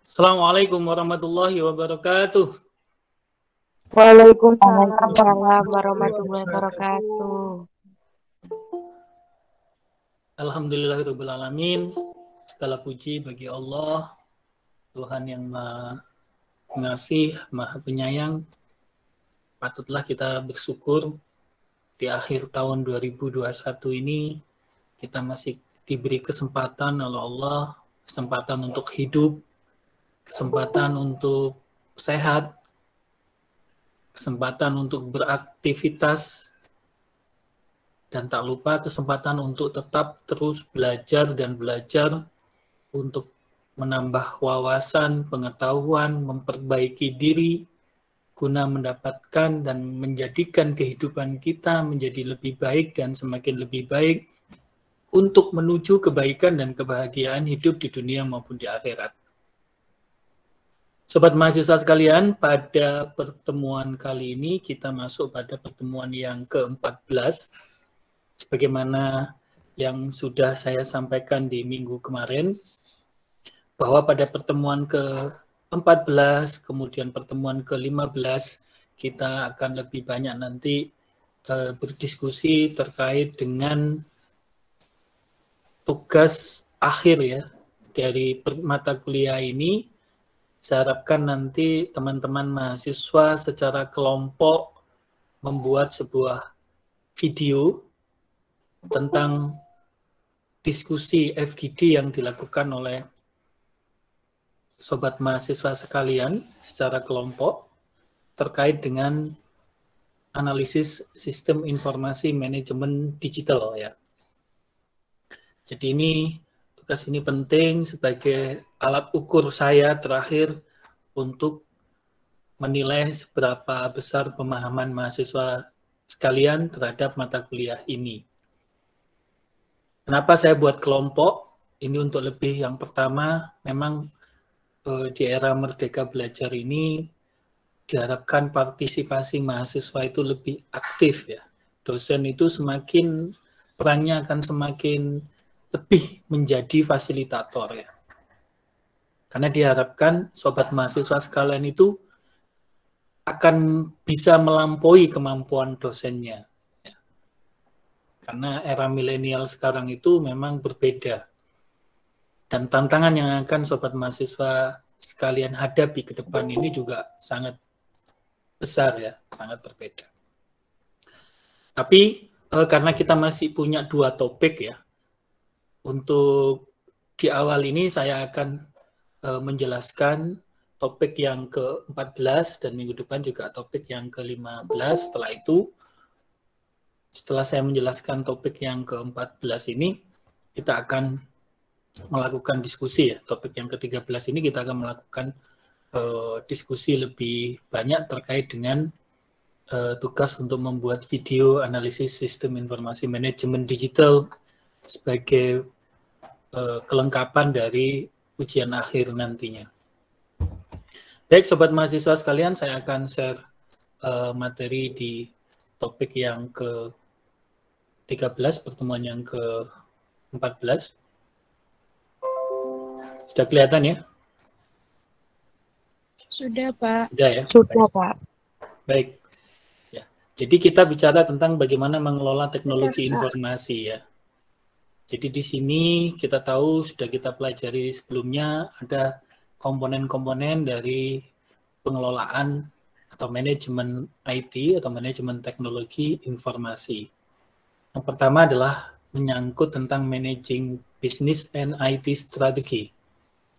Assalamualaikum warahmatullahi wabarakatuh. Waalaikumsalam warahmatullahi wabarakatuh. Alhamdulillahirabbil alamin. Segala puji bagi Allah, Tuhan yang Maha Pengasih, Maha Penyayang. Patutlah kita bersyukur di akhir tahun 2021 ini kita masih diberi kesempatan oleh Allah, kesempatan untuk hidup, kesempatan untuk sehat, kesempatan untuk beraktivitas, dan tak lupa kesempatan untuk tetap terus belajar dan belajar untuk menambah wawasan, pengetahuan, memperbaiki diri, guna mendapatkan dan menjadikan kehidupan kita menjadi lebih baik dan semakin lebih baik untuk menuju kebaikan dan kebahagiaan hidup di dunia maupun di akhirat. Sobat mahasiswa sekalian, pada pertemuan kali ini kita masuk pada pertemuan yang ke-14. Sebagaimana yang sudah saya sampaikan di minggu kemarin, bahwa pada pertemuan ke-14, kemudian pertemuan ke-15, kita akan lebih banyak nanti berdiskusi terkait dengan tugas akhir ya dari mata kuliah ini. Saya harapkan nanti teman-teman mahasiswa secara kelompok membuat sebuah video tentang diskusi FGD yang dilakukan oleh sobat mahasiswa sekalian secara kelompok terkait dengan analisis sistem informasi manajemen digital ya. Jadi tugas ini penting sebagai alat ukur saya terakhir untuk menilai seberapa besar pemahaman mahasiswa sekalian terhadap mata kuliah ini. Kenapa saya buat kelompok? Ini untuk lebih yang pertama, memang di era Merdeka Belajar ini diharapkan partisipasi mahasiswa itu lebih aktif ya. Dosen itu perannya akan semakin lebih menjadi fasilitator ya. Karena diharapkan sobat mahasiswa sekalian itu akan bisa melampaui kemampuan dosennya. Ya. Karena era milenial sekarang itu memang berbeda. Dan tantangan yang akan sobat mahasiswa sekalian hadapi ke depan ini juga sangat besar ya, sangat berbeda. Tapi karena kita masih punya 2 topik ya, untuk di awal ini saya akan menjelaskan topik yang ke-14 dan minggu depan juga topik yang ke-15. Setelah saya menjelaskan topik yang ke-14 ini, kita akan melakukan diskusi ya. Topik yang ke-13 ini kita akan melakukan diskusi lebih banyak terkait dengan tugas untuk membuat video analisis sistem informasi manajemen digital sebagai kelengkapan dari ujian akhir nantinya. Baik, sobat mahasiswa sekalian, saya akan share materi di topik yang ke-13, pertemuan yang ke-14. Sudah kelihatan ya? Sudah, Pak. Sudah ya? Sudah, Pak. Baik. Ya. Jadi kita bicara tentang bagaimana mengelola teknologi informasi ya. Jadi di sini kita tahu, sudah kita pelajari sebelumnya, ada komponen-komponen dari pengelolaan atau manajemen IT atau manajemen teknologi informasi. Yang pertama adalah menyangkut tentang managing business and IT strategy.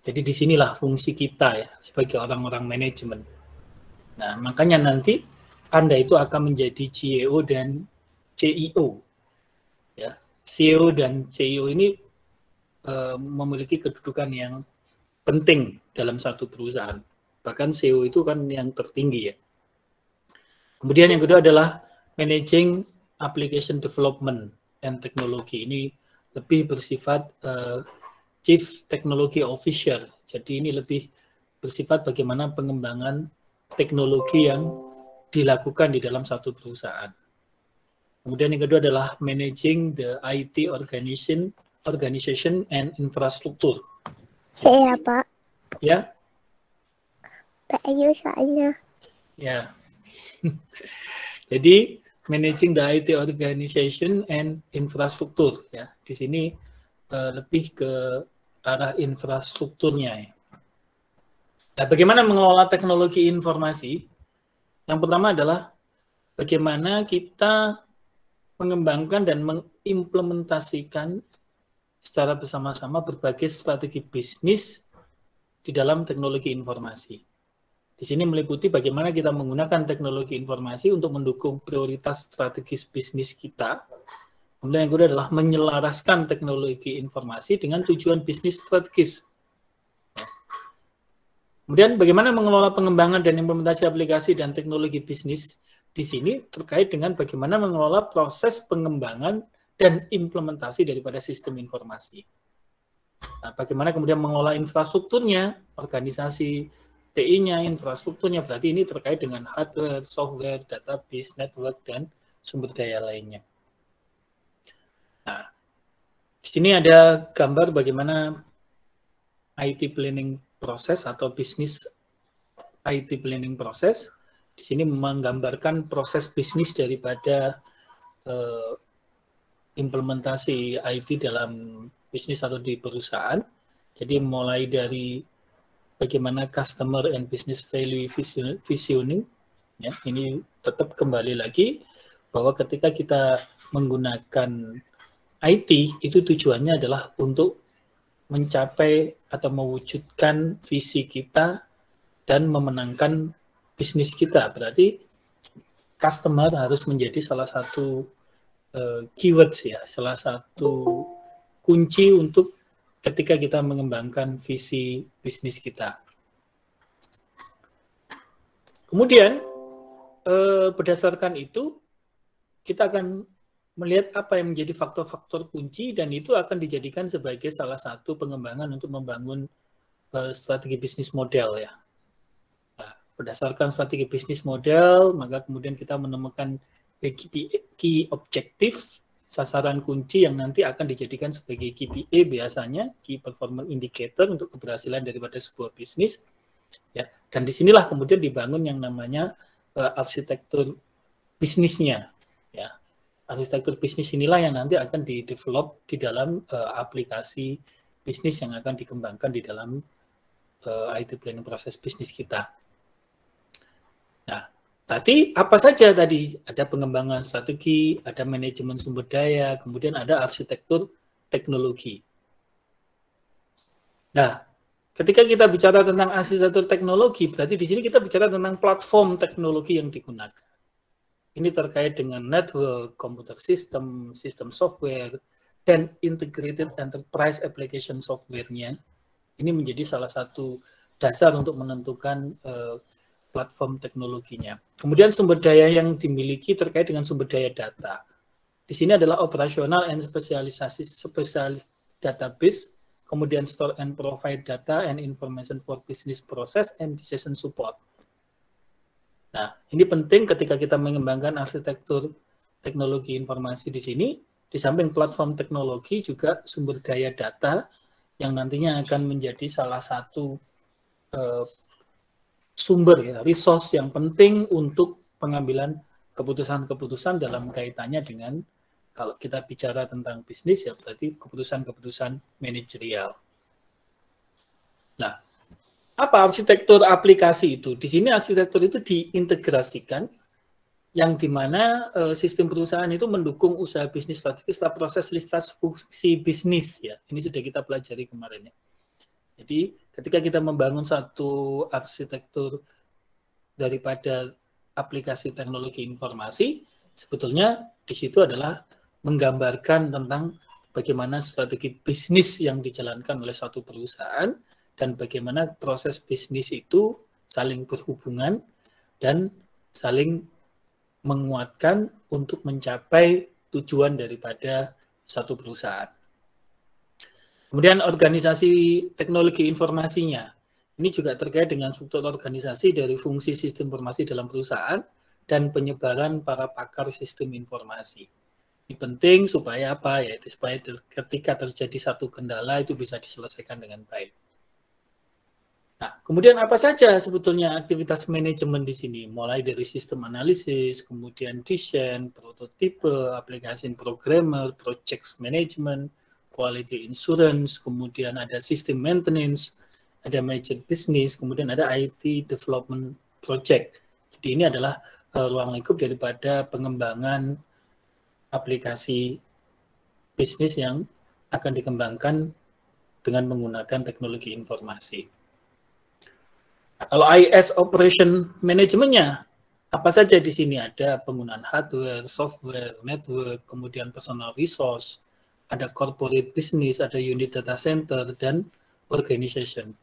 Jadi disinilah fungsi kita ya sebagai orang-orang manajemen. Nah, makanya nanti Anda itu akan menjadi CEO dan CIO. Ya, CEO dan CIO ini memiliki kedudukan yang penting dalam satu perusahaan. Bahkan CEO itu kan yang tertinggi ya. Kemudian yang kedua adalah managing application development and technology. Ini lebih bersifat Chief Technology Officer. Jadi ini lebih bersifat bagaimana pengembangan teknologi yang dilakukan di dalam satu perusahaan. Kemudian yang kedua adalah managing the IT organization and infrastructure. Saya, Pak. Ya, Pak Ayu soalnya. Ya. Jadi managing the IT organization and infrastruktur ya. Di sini lebih ke arah infrastrukturnya ya. Nah, bagaimana mengelola teknologi informasi? Yang pertama adalah bagaimana kita mengembangkan dan mengimplementasikan secara bersama-sama berbagai strategi bisnis di dalam teknologi informasi. Di sini meliputi bagaimana kita menggunakan teknologi informasi untuk mendukung prioritas strategis bisnis kita. Kemudian yang kedua adalah menyelaraskan teknologi informasi dengan tujuan bisnis strategis. Kemudian bagaimana mengelola pengembangan dan implementasi aplikasi dan teknologi bisnis di sini terkait dengan bagaimana mengelola proses pengembangan dan implementasi daripada sistem informasi. Nah, bagaimana kemudian mengelola infrastrukturnya, organisasi TI-nya, infrastrukturnya, berarti ini terkait dengan hardware, software, database, network, dan sumber daya lainnya. Nah, di sini ada gambar bagaimana IT planning proses atau bisnis IT planning proses. Di sini menggambarkan proses bisnis daripada implementasi IT dalam bisnis atau di perusahaan. Jadi mulai dari bagaimana customer and business value visioning, ya, ini tetap kembali lagi bahwa ketika kita menggunakan IT itu tujuannya adalah untuk mencapai atau mewujudkan visi kita dan memenangkan bisnis kita. Berarti customer harus menjadi salah satu keywords ya, salah satu kunci untuk ketika kita mengembangkan visi bisnis kita. Kemudian berdasarkan itu kita akan melihat apa yang menjadi faktor-faktor kunci dan itu akan dijadikan sebagai salah satu pengembangan untuk membangun strategi bisnis model ya. Nah, berdasarkan strategi bisnis model, maka kemudian kita menemukan key objektif, sasaran kunci yang nanti akan dijadikan sebagai KPI biasanya, Key Performance Indicator untuk keberhasilan daripada sebuah bisnis. Ya, dan disinilah kemudian dibangun yang namanya arsitektur bisnisnya. Ya, arsitektur bisnis inilah yang nanti akan di-develop di dalam aplikasi bisnis yang akan dikembangkan di dalam IT planning proses bisnis kita. Nah, tadi apa saja tadi? Ada pengembangan strategi, ada manajemen sumber daya, kemudian ada arsitektur teknologi. Nah, ketika kita bicara tentang arsitektur teknologi, berarti di sini kita bicara tentang platform teknologi yang digunakan. Ini terkait dengan network, computer system, sistem software, dan integrated enterprise application software-nya. Ini menjadi salah satu dasar untuk menentukan platform teknologinya. Kemudian sumber daya yang dimiliki terkait dengan sumber daya data. Di sini adalah operasional and spesialis database, kemudian store and provide data and information for business process and decision support. Nah, ini penting ketika kita mengembangkan arsitektur teknologi informasi di sini, di samping platform teknologi juga sumber daya data yang nantinya akan menjadi salah satu sumber ya, resource yang penting untuk pengambilan keputusan-keputusan dalam kaitannya dengan kalau kita bicara tentang bisnis ya berarti keputusan-keputusan manajerial. Nah, apa arsitektur aplikasi itu? Di sini arsitektur itu diintegrasikan yang dimana sistem perusahaan itu mendukung usaha bisnis strategis setelah proses listasi fungsi bisnis ya. Ini sudah kita pelajari kemarin ya. Jadi ketika kita membangun satu arsitektur daripada aplikasi teknologi informasi, sebetulnya di situ adalah menggambarkan tentang bagaimana strategi bisnis yang dijalankan oleh suatu perusahaan dan bagaimana proses bisnis itu saling berhubungan dan saling menguatkan untuk mencapai tujuan daripada satu perusahaan. Kemudian organisasi teknologi informasinya. Ini juga terkait dengan struktur organisasi dari fungsi sistem informasi dalam perusahaan dan penyebaran para pakar sistem informasi. Ini penting supaya apa? Yaitu supaya ketika terjadi satu kendala itu bisa diselesaikan dengan baik. Nah, kemudian apa saja sebetulnya aktivitas manajemen di sini? Mulai dari sistem analisis, kemudian desain, prototipe, aplikasi programmer, project management, quality insurance, kemudian ada sistem maintenance, ada manager business, kemudian ada IT development project. Jadi ini adalah ruang lingkup daripada pengembangan aplikasi bisnis yang akan dikembangkan dengan menggunakan teknologi informasi. Nah, kalau IS Operation Management-nya, apa saja di sini? Ada penggunaan hardware, software, network, kemudian personal resource, ada corporate business, ada unit data center, dan organization.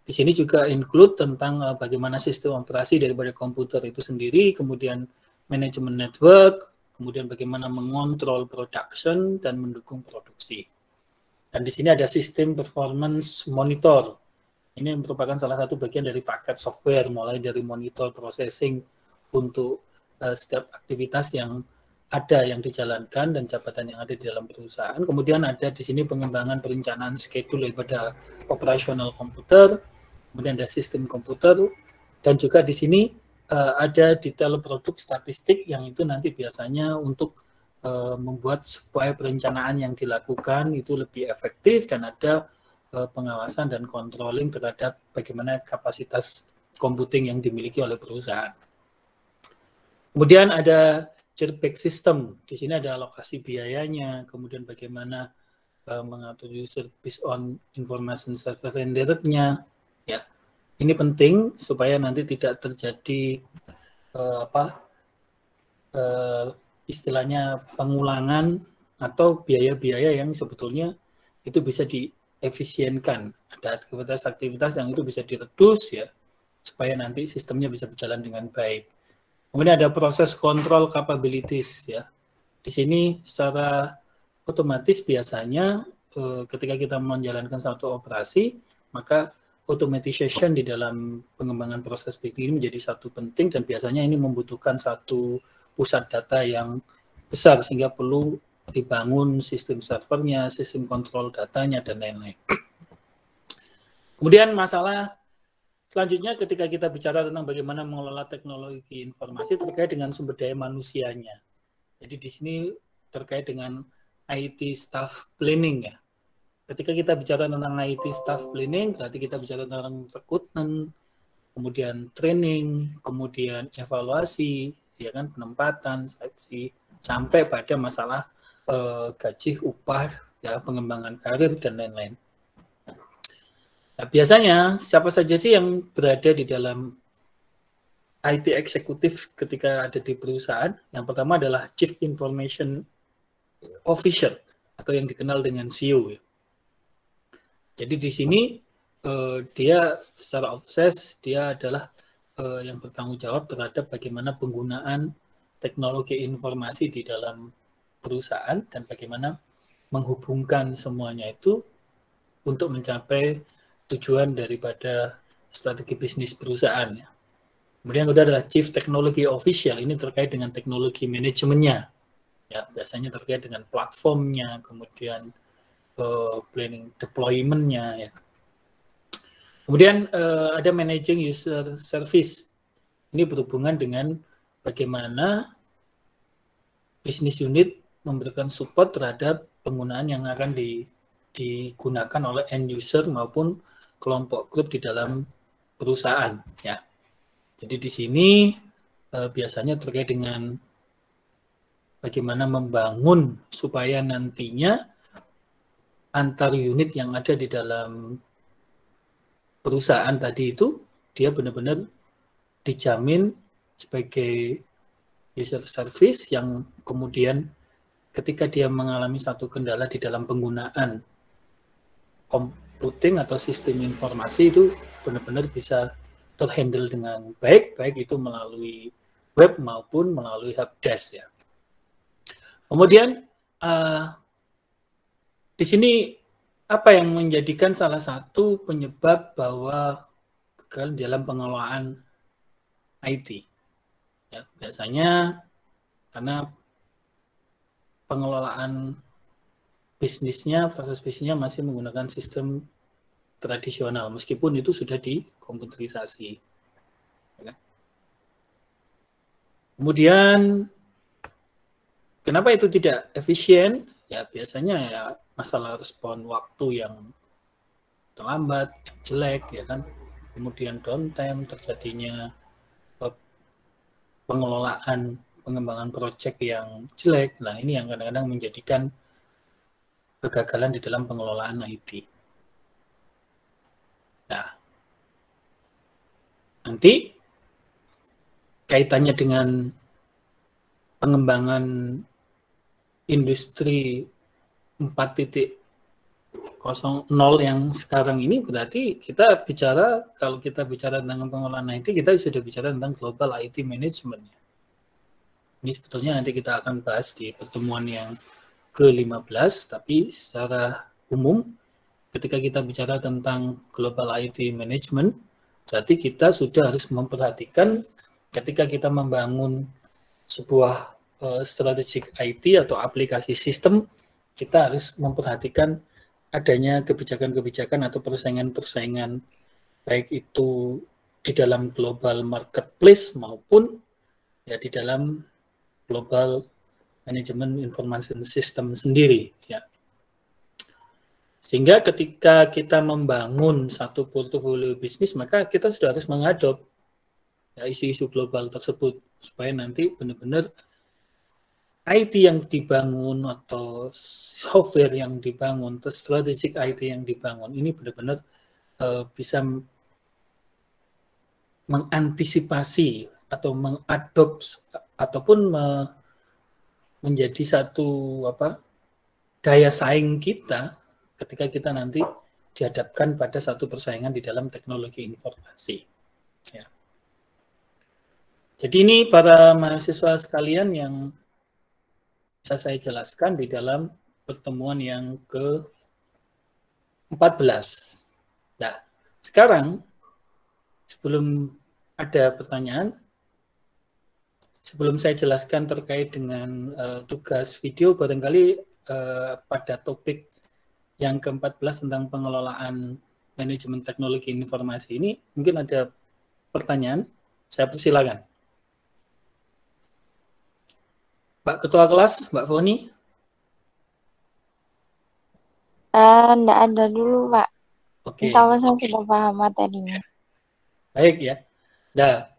Di sini juga include tentang bagaimana sistem operasi daripada komputer itu sendiri, kemudian manajemen network, kemudian bagaimana mengontrol production dan mendukung produksi. Dan di sini ada sistem performance monitor. Ini merupakan salah satu bagian dari paket software, mulai dari monitor processing untuk setiap aktivitas yang ada yang dijalankan dan jabatan yang ada di dalam perusahaan. Kemudian ada di sini pengembangan perencanaan schedule daripada operasional komputer, kemudian ada sistem komputer, dan juga di sini ada detail produk statistik yang itu nanti biasanya untuk membuat supaya perencanaan yang dilakukan itu lebih efektif dan ada pengawasan dan controlling terhadap bagaimana kapasitas computing yang dimiliki oleh perusahaan. Kemudian ada chargeback system. Di sini ada alokasi biayanya, kemudian bagaimana mengatur user based on information service renderednya. Ya, ini penting supaya nanti tidak terjadi istilahnya pengulangan atau biaya-biaya yang sebetulnya itu bisa diefisienkan. Ada aktivitas-aktivitas yang itu bisa diredus ya, supaya nanti sistemnya bisa berjalan dengan baik. Kemudian ada proses kontrol capabilities ya. Di sini secara otomatis biasanya ketika kita menjalankan satu operasi, maka automatization di dalam pengembangan proses ini menjadi satu penting dan biasanya ini membutuhkan satu pusat data yang besar sehingga perlu dibangun sistem servernya, sistem kontrol datanya, dan lain-lain. Kemudian masalah selanjutnya ketika kita bicara tentang bagaimana mengelola teknologi informasi terkait dengan sumber daya manusianya. Jadi di sini terkait dengan IT staff planning ya. Ketika kita bicara tentang IT staff planning, berarti kita bicara tentang rekrutmen, kemudian training, kemudian evaluasi, ya kan, penempatan, seleksi, sampai pada masalah gaji, upah, ya, pengembangan karir dan lain-lain. Nah, biasanya siapa saja sih yang berada di dalam IT eksekutif ketika ada di perusahaan? Yang pertama adalah Chief Information Officer atau yang dikenal dengan CEO. Ya. Jadi di sini dia secara obses dia adalah yang bertanggung jawab terhadap bagaimana penggunaan teknologi informasi di dalam perusahaan dan bagaimana menghubungkan semuanya itu untuk mencapai tujuan daripada strategi bisnis perusahaan. Kemudian kedua adalah Chief Technology Official, ini terkait dengan teknologi manajemennya. Ya, biasanya terkait dengan platformnya, kemudian planning deployment-nya. Ya. Kemudian ada Managing User Service. Ini berhubungan dengan bagaimana bisnis unit memberikan support terhadap penggunaan yang akan digunakan oleh end user maupun kelompok grup di dalam perusahaan. Ya. Jadi di sini biasanya terkait dengan bagaimana membangun supaya nantinya antar unit yang ada di dalam perusahaan tadi itu dia benar-benar dijamin sebagai user service yang kemudian ketika dia mengalami satu kendala di dalam penggunaan computing atau sistem informasi itu benar-benar bisa terhandle dengan baik, baik itu melalui web maupun melalui helpdesk ya. Kemudian di sini apa yang menjadikan salah satu penyebab bahwa dalam pengelolaan IT? Ya, biasanya karena pengelolaan bisnisnya, proses bisnisnya masih menggunakan sistem tradisional, meskipun itu sudah dikomputerisasi. Kemudian, kenapa itu tidak efisien? Ya biasanya ya masalah respon waktu yang terlambat, yang jelek, ya kan. Kemudian downtime, terjadinya pengelolaan pengembangan proyek yang jelek. Nah, ini yang kadang-kadang menjadikan kegagalan di dalam pengelolaan IT. Nah, nanti kaitannya dengan pengembangan industri 4.0 yang sekarang ini, berarti kita bicara, kalau kita bicara tentang pengelolaan IT, kita sudah bicara tentang global IT management. Ini sebetulnya nanti kita akan bahas di pertemuan yang ke-15, tapi secara umum, ketika kita bicara tentang global IT management, berarti kita sudah harus memperhatikan ketika kita membangun sebuah strategic IT atau aplikasi sistem, kita harus memperhatikan adanya kebijakan-kebijakan atau persaingan-persaingan, baik itu di dalam global marketplace maupun ya di dalam global manajemen information system sendiri, ya. Sehingga ketika kita membangun satu portofolio bisnis, maka kita sudah harus mengadop ya, isu-isu global tersebut supaya nanti benar-benar IT yang dibangun atau software yang dibangun, atau strategic IT yang dibangun ini benar-benar bisa mengantisipasi atau mengadopsi ataupun menjadi satu daya saing kita ketika kita nanti dihadapkan pada satu persaingan di dalam teknologi informasi. Ya. Jadi ini para mahasiswa sekalian yang bisa saya jelaskan di dalam pertemuan yang ke-14. Nah, sekarang sebelum ada pertanyaan, sebelum saya jelaskan terkait dengan tugas video, barangkali pada topik yang ke-14 tentang pengelolaan manajemen teknologi informasi ini, mungkin ada pertanyaan, saya persilakan. Mbak Ketua Kelas, Mbak Foni? Enggak ada dulu, Pak. Oke. Insya Allah saya sudah paham materinya. Baik ya. Nah,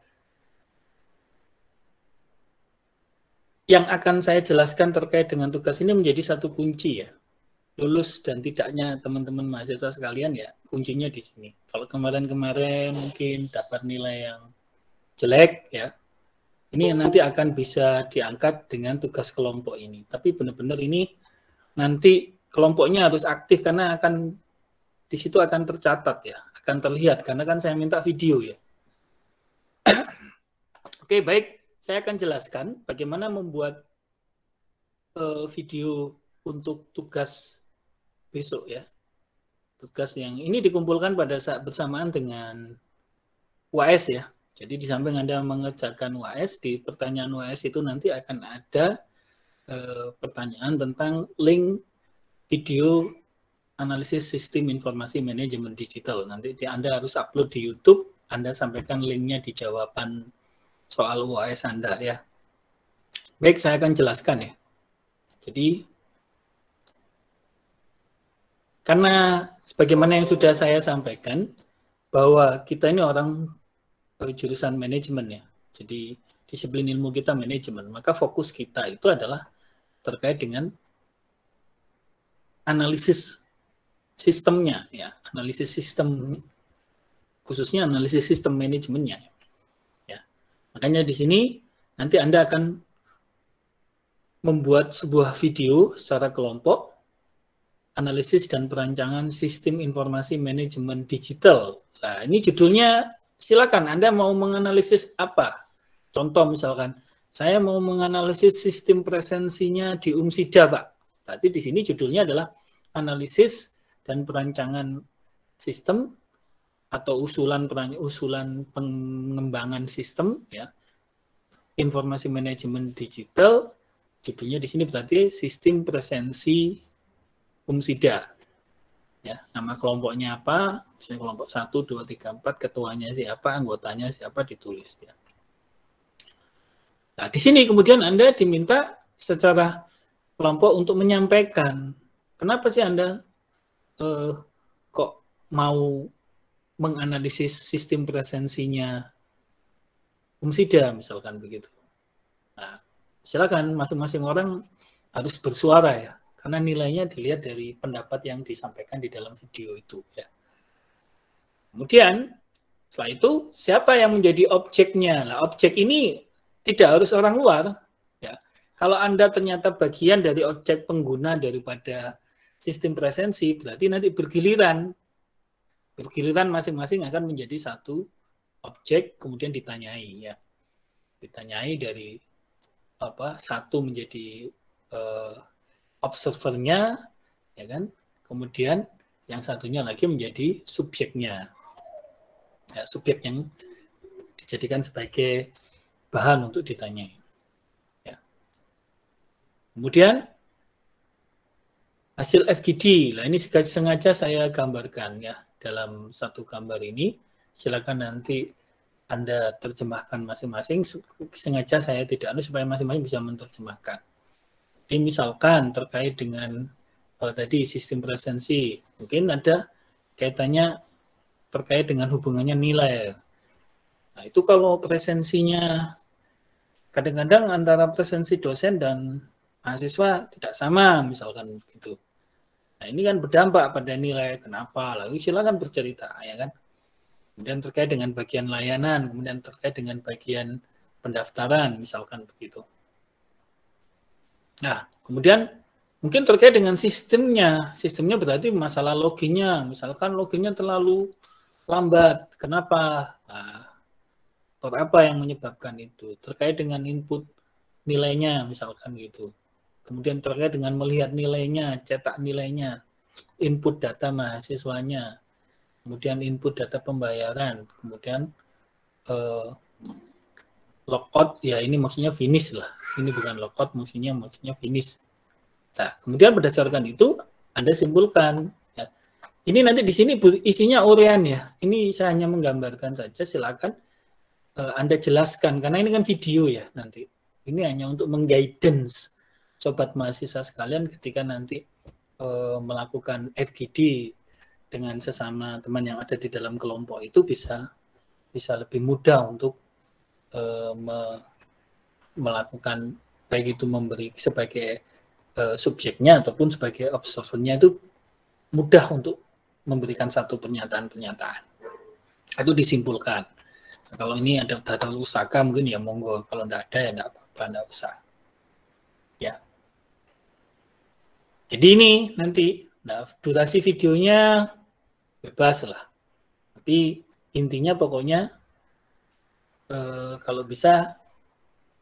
yang akan saya jelaskan terkait dengan tugas ini menjadi satu kunci ya. Lulus dan tidaknya teman-teman mahasiswa sekalian ya, kuncinya di sini. Kalau kemarin-kemarin mungkin dapat nilai yang jelek ya, ini nanti akan bisa diangkat dengan tugas kelompok ini. Tapi benar-benar ini nanti kelompoknya harus aktif karena akan di situ akan tercatat ya, akan terlihat karena kan saya minta video ya. Oke, baik, saya akan jelaskan bagaimana membuat video untuk tugas besok ya. Tugas yang ini dikumpulkan pada saat bersamaan dengan UAS ya. Jadi di samping Anda mengerjakan UAS, di pertanyaan UAS itu nanti akan ada pertanyaan tentang link video analisis sistem informasi manajemen digital. Nanti Anda harus upload di YouTube, Anda sampaikan linknya di jawaban soal UAS Anda ya. Baik, saya akan jelaskan ya. Jadi, karena sebagaimana yang sudah saya sampaikan, bahwa kita ini orang jurusan manajemen ya. Jadi, disiplin ilmu kita manajemen. Maka fokus kita itu adalah terkait dengan analisis sistemnya ya, analisis sistem, khususnya analisis sistem manajemennya ya. Makanya di sini nanti Anda akan membuat sebuah video secara kelompok analisis dan perancangan sistem informasi manajemen digital. Nah, ini judulnya silakan Anda mau menganalisis apa. Contoh misalkan saya mau menganalisis sistem presensinya di UMSIDA, Pak. Berarti di sini judulnya adalah analisis dan perancangan sistem atau usulan pengembangan sistem ya. Informasi manajemen digital, judulnya di sini berarti sistem presensi UMSIDA. Ya, nama kelompoknya apa, misalnya kelompok 1, 2, 3, 4, ketuanya siapa, anggotanya siapa, ditulis. Ya. Nah, di sini kemudian Anda diminta secara kelompok untuk menyampaikan, kenapa sih Anda kok mau menganalisis sistem presensinya Umsida, misalkan begitu. Nah, silakan masing-masing orang harus bersuara ya, karena nilainya dilihat dari pendapat yang disampaikan di dalam video itu. Ya. Kemudian, setelah itu, siapa yang menjadi objeknya? Nah, objek ini tidak harus orang luar. Ya. Kalau Anda ternyata bagian dari objek pengguna daripada sistem presensi, berarti nanti bergiliran. Bergiliran masing-masing akan menjadi satu objek, kemudian ditanyai. Ya. Ditanyai dari satu menjadi observernya, ya kan? Kemudian yang satunya lagi menjadi subjeknya, ya, subjek yang dijadikan sebagai bahan untuk ditanyai. Ya. Kemudian hasil FGD, nah ini sengaja saya gambarkan ya dalam satu gambar ini. Silakan nanti Anda terjemahkan masing-masing. Sengaja saya tidak supaya masing-masing bisa menerjemahkan. Jadi misalkan terkait dengan tadi sistem presensi, mungkin ada kaitannya terkait dengan hubungannya nilai. Nah, itu kalau presensinya kadang-kadang antara presensi dosen dan mahasiswa tidak sama, misalkan gitu. Nah, ini kan berdampak pada nilai. Kenapa? Lalu silakan bercerita, ya kan? Kemudian terkait dengan bagian layanan, kemudian terkait dengan bagian pendaftaran, misalkan begitu. Nah, kemudian mungkin terkait dengan sistemnya. Sistemnya berarti masalah loginnya. Misalkan loginnya terlalu lambat. Kenapa? Nah, apa yang menyebabkan itu? Terkait dengan input nilainya, misalkan gitu. Kemudian terkait dengan melihat nilainya, cetak nilainya, input data mahasiswanya, kemudian input data pembayaran, kemudian logout, ya ini maksudnya finish lah. Ini bukan logout, maksudnya finish. Nah, kemudian berdasarkan itu Anda simpulkan. Ya. Ini nanti di sini isinya uraian ya. Ini saya hanya menggambarkan saja. Silakan Anda jelaskan karena ini kan video ya nanti. Ini hanya untuk mengguidance sobat mahasiswa sekalian ketika nanti melakukan FGD dengan sesama teman yang ada di dalam kelompok itu bisa lebih mudah untuk melakukan baik itu memberi sebagai subjeknya ataupun sebagai observernya itu mudah untuk memberikan satu pernyataan-pernyataan. Itu disimpulkan. Nah, kalau ini ada data pusaka mungkin ya monggo, kalau tidak ada ya tidak apa-apa, tidak usah. Ya. Jadi ini nanti durasi videonya bebas lah. Tapi intinya pokoknya kalau bisa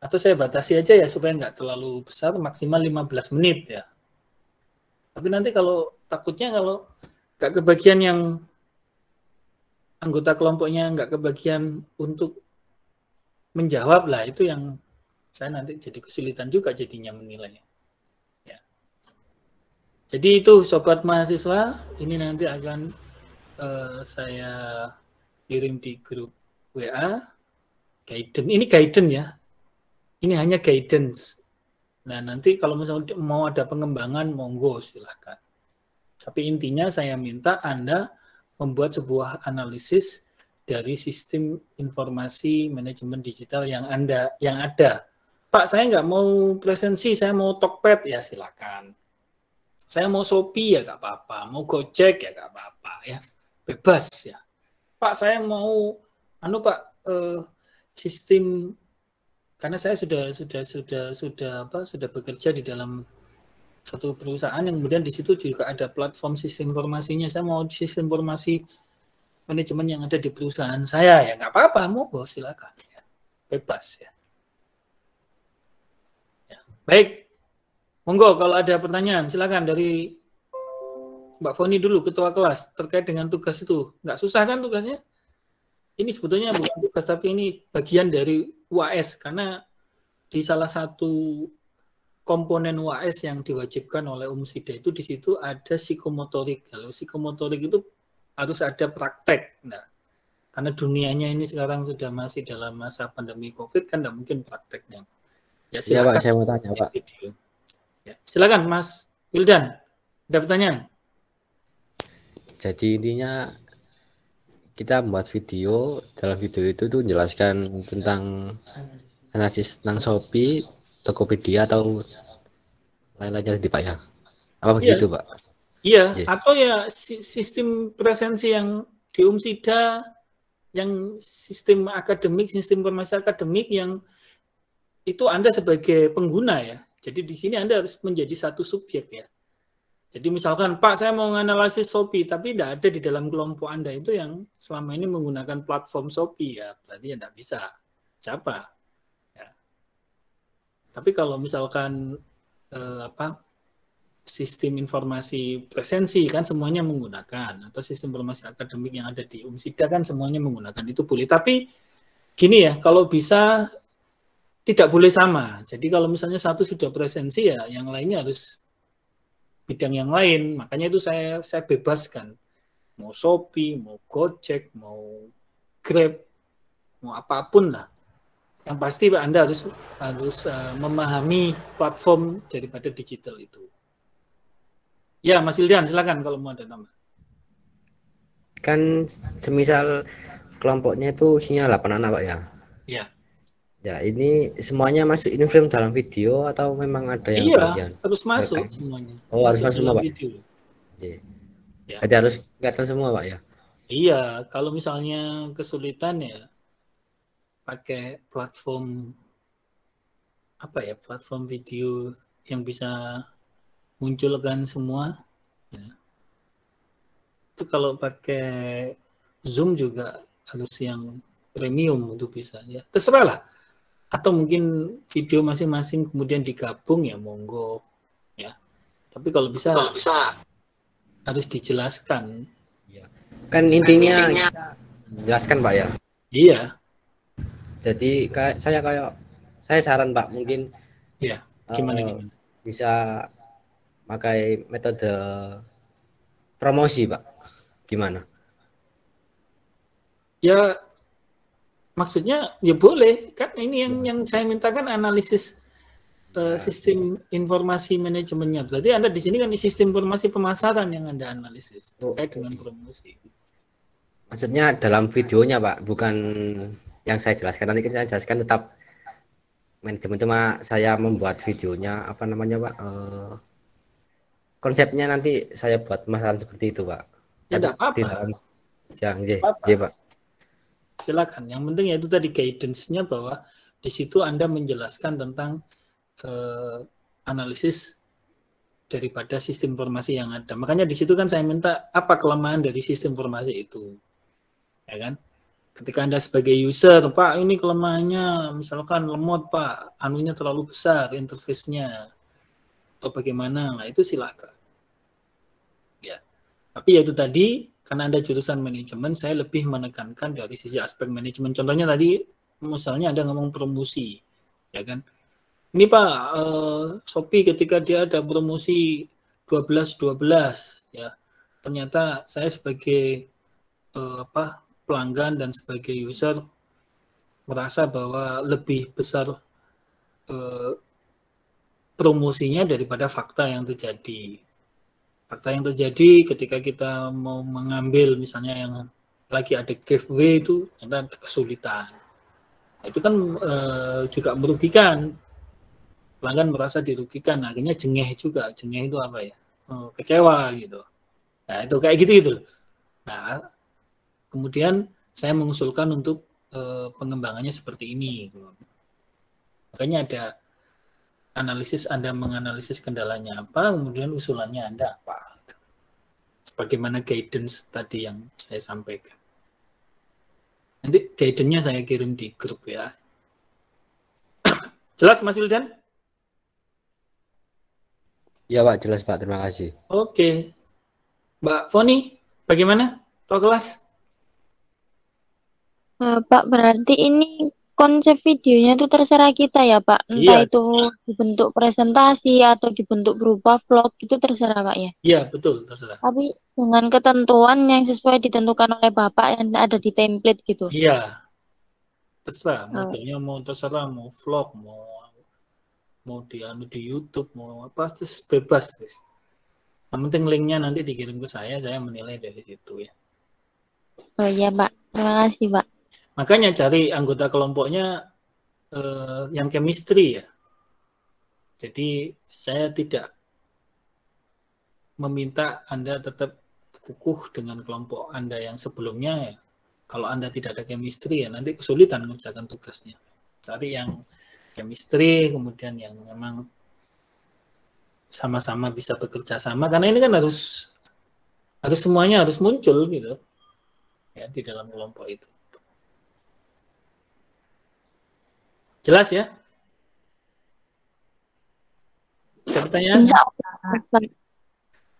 atau saya batasi aja ya supaya nggak terlalu besar, maksimal 15 menit ya. Tapi nanti kalau takutnya kalau nggak kebagian yang anggota kelompoknya nggak kebagian untuk menjawab lah, itu yang saya nanti jadi kesulitan juga jadinya menilai. Ya. Jadi itu sobat mahasiswa, ini nanti akan saya kirim di grup WA. Guidance, ini guidance ya. Ini hanya guidance. Nah, nanti kalau misalnya mau ada pengembangan, monggo silahkan. Tapi intinya saya minta Anda membuat sebuah analisis dari sistem informasi manajemen digital yang ada. Pak, saya nggak mau presensi, saya mau Tokped, ya silakan. Saya mau Shopee, ya nggak apa-apa. Mau Gojek, ya nggak apa-apa. Ya. Bebas ya. Pak, saya mau, sistem, karena saya sudah bekerja di dalam satu perusahaan yang kemudian di situ juga ada platform sistem informasinya. Saya mau sistem informasi manajemen yang ada di perusahaan saya, ya nggak apa-apa, mau silakan, ya. Bebas ya. Ya. Baik, monggo kalau ada pertanyaan silakan dari Mbak Foni dulu, ketua kelas, terkait dengan tugas itu. Nggak susah kan tugasnya? Ini sebetulnya bukan tugas, tapi ini bagian dari UAS, karena di salah satu komponen UAS yang diwajibkan oleh UMSIDA itu di situ ada psikomotorik. Kalau psikomotorik itu harus ada praktek. Nah, karena dunianya ini sekarang sudah masih dalam masa pandemi COVID, kan tidak mungkin prakteknya. Ya Iya Pak, silakan. saya mau tanya Pak. Video. Ya, silakan Mas Wildan, ada pertanyaan? Jadi intinya kita membuat video, dalam video itu tuh menjelaskan tentang analisis tentang Shopee, Tokopedia atau lain-lainnya di Pak ya? Apa begitu Pak? Iya, Yes. atau ya sistem presensi yang di UMSIDA, yang sistem akademik, sistem informasi akademik yang itu Anda sebagai pengguna ya. Jadi di sini Anda harus menjadi satu subjek ya. Jadi misalkan, Pak, saya mau menganalisis Shopee, tapi tidak ada di dalam kelompok Anda itu yang selama ini menggunakan platform Shopee ya, berarti ya tidak bisa. Siapa? Ya. Tapi kalau misalkan sistem informasi presensi kan semuanya menggunakan, atau sistem informasi akademik yang ada di UMSIDA kan semuanya menggunakan, itu boleh. Tapi gini ya, kalau bisa tidak boleh sama. Jadi kalau misalnya satu sudah presensi ya, yang lainnya harus bidang yang lain. Makanya itu saya bebaskan. Mau Shopee, mau Gojek, mau Grab, mau apapun lah. Yang pasti Anda harus memahami platform daripada digital itu. Ya, Mas Ildan, silakan kalau mau ada nama. Kan semisal kelompoknya itu isinya 8 anak Pak ya? Iya. Ya, ini semuanya masuk in frame dalam video atau memang ada yang bagian? Harus masuk semuanya. Oh, harus masuk semua Pak? Video. Ya. Jadi harus kelihatan semua Pak ya? Iya, kalau misalnya kesulitan ya pakai platform platform video yang bisa munculkan semua. Ya. Itu kalau pakai Zoom juga harus yang premium untuk bisa ya. Terserah lah. Atau mungkin video masing-masing kemudian digabung ya monggo ya. Tapi kalau bisa harus dijelaskan. Kan intinya jelaskan Pak ya. Iya. Jadi saya saran Pak, mungkin ya gimana bisa pakai metode promosi Pak. Gimana? Ya maksudnya ya boleh kan, ini yang saya mintakan analisis sistem informasi manajemennya. Berarti Anda di sini kan sistem informasi pemasaran yang Anda analisis terkait dengan promosi. Maksudnya dalam videonya Pak, bukan yang saya jelaskan. Nanti saya jelaskan tetap manajemen, cuma saya membuat videonya apa namanya Pak? Konsepnya nanti saya buat pemasaran seperti itu Pak. Ya tidak apa-apa. Ya, Pak. Silakan. Yang penting ya itu tadi guidance-nya bahwa di situ Anda menjelaskan tentang analisis daripada sistem informasi yang ada. Makanya di situ kan saya minta apa kelemahan dari sistem informasi itu. Ya kan? Ketika Anda sebagai user, Pak, ini kelemahannya misalkan lemot, Pak, anunya terlalu besar interface-nya. Atau bagaimana? Nah, itu silakan. Ya. Tapi ya itu tadi, karena Anda jurusan manajemen, saya lebih menekankan dari sisi aspek manajemen. Contohnya tadi, misalnya Anda ngomong promosi, ya kan? Ini Pak, Shopee ketika dia ada promosi 12-12, ya, ternyata saya sebagai pelanggan dan sebagai user merasa bahwa lebih besar promosinya daripada fakta yang terjadi. Fakta yang terjadi ketika kita mau mengambil misalnya yang lagi ada giveaway itu ternyata kesulitan. Nah, itu kan juga merugikan. Pelanggan merasa dirugikan, akhirnya jengeh juga. Jengeh itu apa ya? Kecewa gitu. Nah, itu kayak gitu. Nah, kemudian saya mengusulkan untuk pengembangannya seperti ini. Makanya ada analisis, Anda menganalisis kendalanya apa, kemudian usulannya Anda apa. Sebagaimana guidance tadi yang saya sampaikan. Nanti guidance-nya saya kirim di grup ya. Jelas Mas Wildan? Ya Pak, jelas Pak, terima kasih. Oke. Mbak Foni, bagaimana? Kelas? Pak, berarti ini konsep videonya itu terserah kita ya Pak. Entah Iya, itu dibentuk presentasi atau dibentuk berupa vlog, itu terserah Pak ya. iya betul, terserah. Tapi dengan ketentuan yang sesuai ditentukan oleh Bapak yang ada di template gitu. Iya, terserah. Oh, Modelnya mau terserah, mau vlog, mau di YouTube, mau apa, terus bebas. Guys. Yang penting linknya nanti dikirim ke saya menilai dari situ ya. oh iya Pak, terima kasih Pak. Makanya cari anggota kelompoknya yang chemistry ya. Jadi saya tidak meminta Anda tetap kukuh dengan kelompok Anda yang sebelumnya ya. Kalau Anda tidak ada chemistry ya nanti kesulitan mengerjakan tugasnya. Cari yang chemistry, kemudian yang memang sama-sama bisa bekerja sama, karena ini kan harus semuanya harus muncul gitu ya di dalam kelompok itu. Jelas ya? Ada pertanyaan? Insya Allah Pak.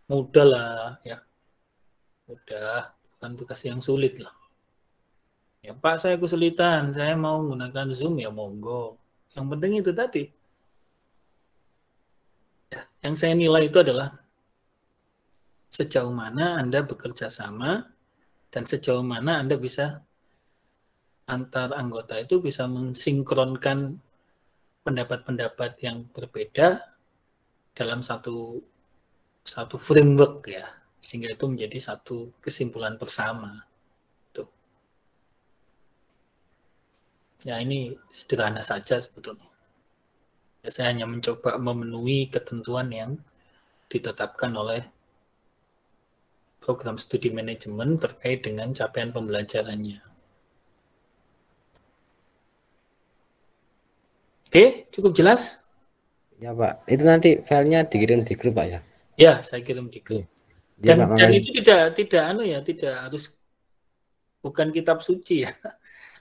Mudah lah ya. Mudah, bukan tugas yang sulit lah. Ya Pak, saya kesulitan, saya mau menggunakan Zoom ya monggo. Yang penting itu tadi. Ya, yang saya nilai itu adalah sejauh mana Anda bekerja sama dan sejauh mana Anda bisa antar anggota itu bisa mensinkronkan pendapat-pendapat yang berbeda dalam satu framework ya, sehingga itu menjadi satu kesimpulan bersama. Tuh. Ya ini sederhana saja sebetulnya. Ya, saya hanya mencoba memenuhi ketentuan yang ditetapkan oleh program studi manajemen terkait dengan capaian pembelajarannya. Oke, cukup jelas? Ya Pak, itu nanti filenya dikirim di grup Pak ya? Ya, saya kirim di grup. Ya, Dan, Pak, dan itu tidak harus bukan kitab suci ya.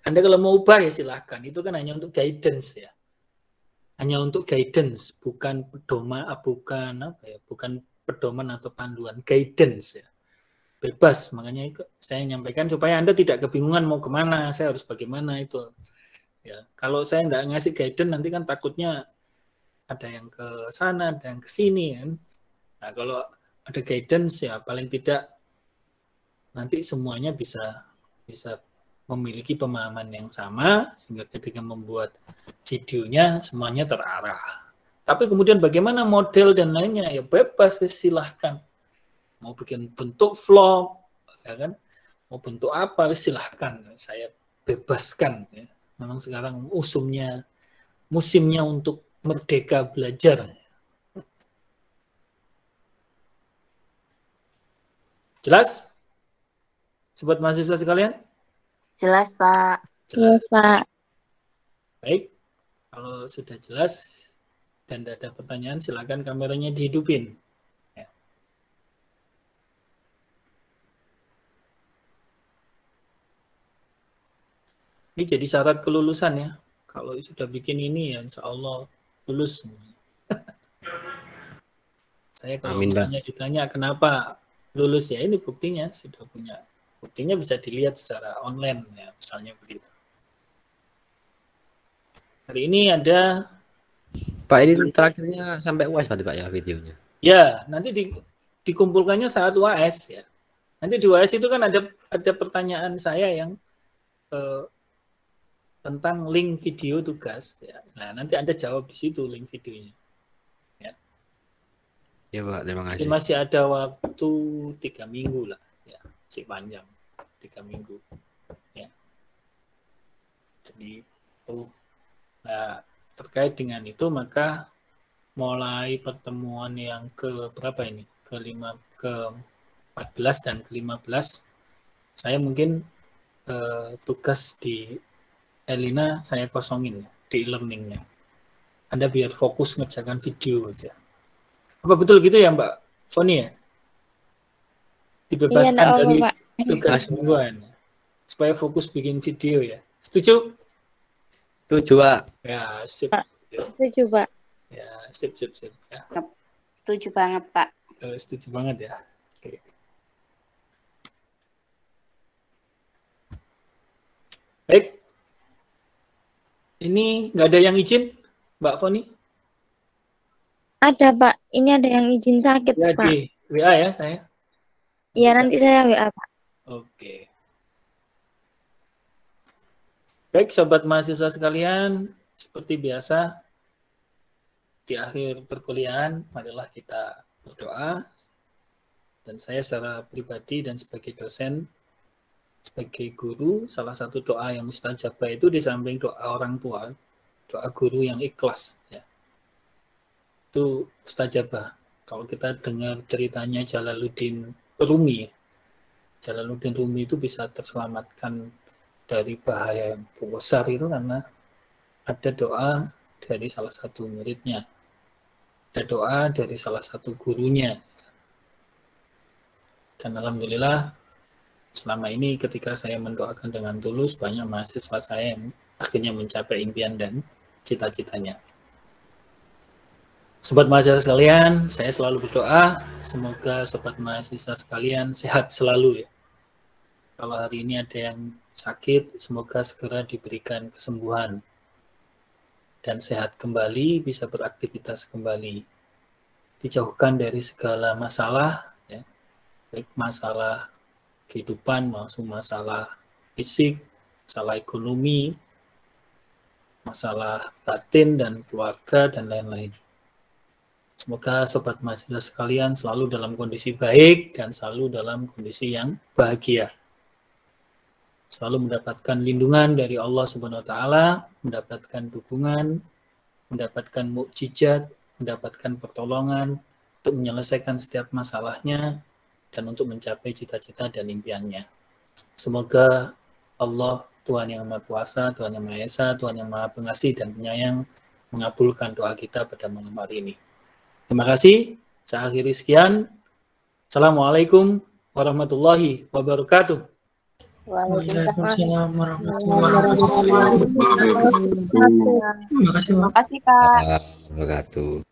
Anda kalau mau ubah ya silahkan. Itu kan hanya untuk guidance ya. Hanya untuk guidance, bukan pedoman atau panduan, guidance ya. Bebas, makanya saya nyampaikan supaya Anda tidak kebingungan mau kemana, saya harus bagaimana itu. Ya, kalau saya nggak ngasih guidance nanti kan takutnya ada yang ke sana, ada yang ke sini kan. Nah, kalau ada guidance ya paling tidak nanti semuanya bisa memiliki pemahaman yang sama sehingga ketika membuat videonya semuanya terarah. Tapi kemudian bagaimana model dan lainnya ya bebas, silahkan. Mau bikin bentuk vlog, ya kan? Mau bentuk apa silahkan. Saya bebaskan. Ya. Memang sekarang musimnya untuk merdeka belajar. Jelas? Sobat mahasiswa sekalian? Jelas, Pak. Jelas Pak. Baik, kalau sudah jelas dan tidak ada pertanyaan, silakan kameranya dihidupin. Ya. Ini jadi syarat kelulusan ya. Kalau sudah bikin ini ya insya Allah lulus. Saya kalau ditanya kenapa lulus ya ini buktinya sudah punya. Buktinya bisa dilihat secara online ya, misalnya begitu. Hari ini ada Pak, ini terakhirnya sampai UAS berarti Pak ya videonya? Ya, nanti dikumpulkannya saat UAS ya. Nanti di UAS itu kan ada pertanyaan saya yang tentang link video tugas ya. Nah, nanti Anda jawab di situ link videonya. Ya. Ya Pak, terima kasih. Jadi masih ada waktu 3 minggu lah ya, masih panjang 3 minggu. Ya. Jadi nah, terkait dengan itu maka mulai pertemuan yang ke berapa ini? Ke-14 dan ke-15 saya mungkin tugas di Elina saya kosongin di e-learningnya. Anda biar fokus ngerjakan video aja. Apa betul gitu ya Mbak Foni ya? Dibebaskan dari tugas mingguan supaya fokus bikin video ya. Setuju? Setuju Pak. Ya, sip. Setuju Pak. Ya, sip. Ya. Setuju banget Pak. Setuju banget ya. Oke. Baik. Ini nggak ada yang izin, Mbak Foni? Ada, Pak. Ini ada yang izin sakit, Ya, Pak. di WA ya saya. Iya, nanti saya WA, Pak. Oke. Baik, sobat mahasiswa sekalian, seperti biasa di akhir perkuliahan, marilah kita berdoa. Dan saya secara pribadi dan sebagai dosen, sebagai guru, salah satu doa yang mustajabah itu di samping doa orang tua, doa guru yang ikhlas. Ya. Itu mustajabah. Kalau kita dengar ceritanya Jalaluddin Rumi, Jalaluddin Rumi itu bisa terselamatkan dari bahaya yang besar itu karena ada doa dari salah satu muridnya, ada doa dari salah satu gurunya. Dan alhamdulillah selama ini ketika saya mendoakan dengan tulus, banyak mahasiswa saya yang akhirnya mencapai impian dan cita-citanya. Sobat mahasiswa sekalian, saya selalu berdoa semoga sobat mahasiswa sekalian sehat selalu ya. Kalau hari ini ada yang sakit, semoga segera diberikan kesembuhan dan sehat kembali, bisa beraktivitas kembali. Dijauhkan dari segala masalah, ya, baik masalah kehidupan, maupun masalah fisik, masalah ekonomi, masalah batin dan keluarga, dan lain-lain. Semoga sobat mahasiswa sekalian selalu dalam kondisi baik dan selalu dalam kondisi yang bahagia. Selalu mendapatkan lindungan dari Allah Subhanahu wa taala, mendapatkan dukungan, mendapatkan mukjizat, mendapatkan pertolongan untuk menyelesaikan setiap masalahnya dan untuk mencapai cita-cita dan impiannya. Semoga Allah, Tuhan yang Maha Kuasa, Tuhan yang Maha Esa, Tuhan yang Maha Pengasih dan Penyayang mengabulkan doa kita pada malam hari ini. Terima kasih. Saya akhiri sekian. Assalamualaikum warahmatullahi wabarakatuh. Waalaikumsalam warahmatullahi wabarakatuh. Terima kasih, Pak. Wabarakatuh.